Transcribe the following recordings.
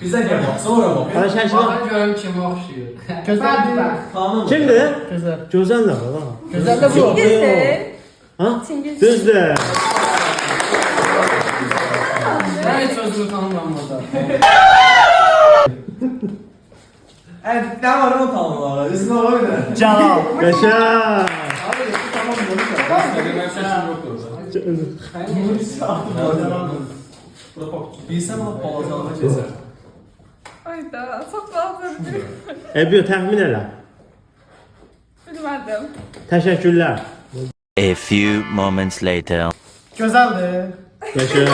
Bizə gəl bax, sonra bax. Hadi şəkil. Baxın görüm kimə oxşuyur. Gözəldir. Tanımır. Kimdir? Gözəl. Gözəl nə var ha? Gözəl də bu. Çingizdir. Ha? Çingiz. Düzdür. Mən heç özümü tanımıram burada. Nə var onu tanımlar? Üstünə ola bilər. Cəlal. Qəşəng. Bilsən o balacalığa keçər. Ayda, çok lazımdır. Ebiyo təxmin elə. Bilmədim. Təşəkkürlər. A few moments later. Gözəldir. Qəşəng.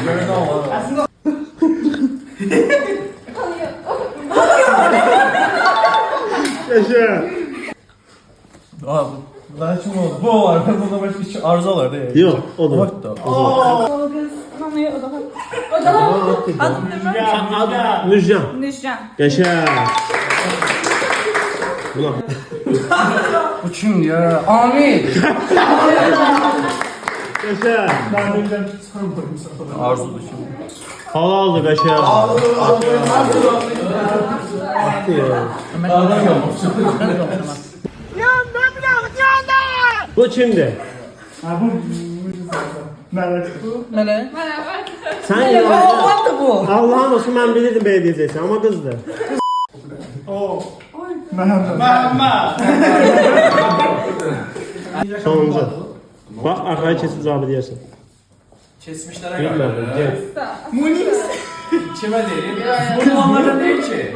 Görünə olar. Qəşəng. Bunlar kim oldu? Bu olar. Bunda başka hiç arıza olar değil. Yox, o da. Bak da. O kız tanıyor, o da. Adım ne? Müjgan. Nüşcan. Qəşəng. Buna. Bu kimdir ya? Amil. Qəşəng. Arzudur şimdi. Halaldır qəşəng. Dağdan gelmiş. Bu kimdir? Mələk. Merhaba. Sən ya. Oğlandır bu. Allah'ın olsun mən bilirdim belə deyəcəksən, amma qızdır. Sonuncu. Bax, arxaya keçib cavabı deyərsən. Kesmişlere geldi. Bilmədim, gel. Kime değil? Bu olanlardan değil ki.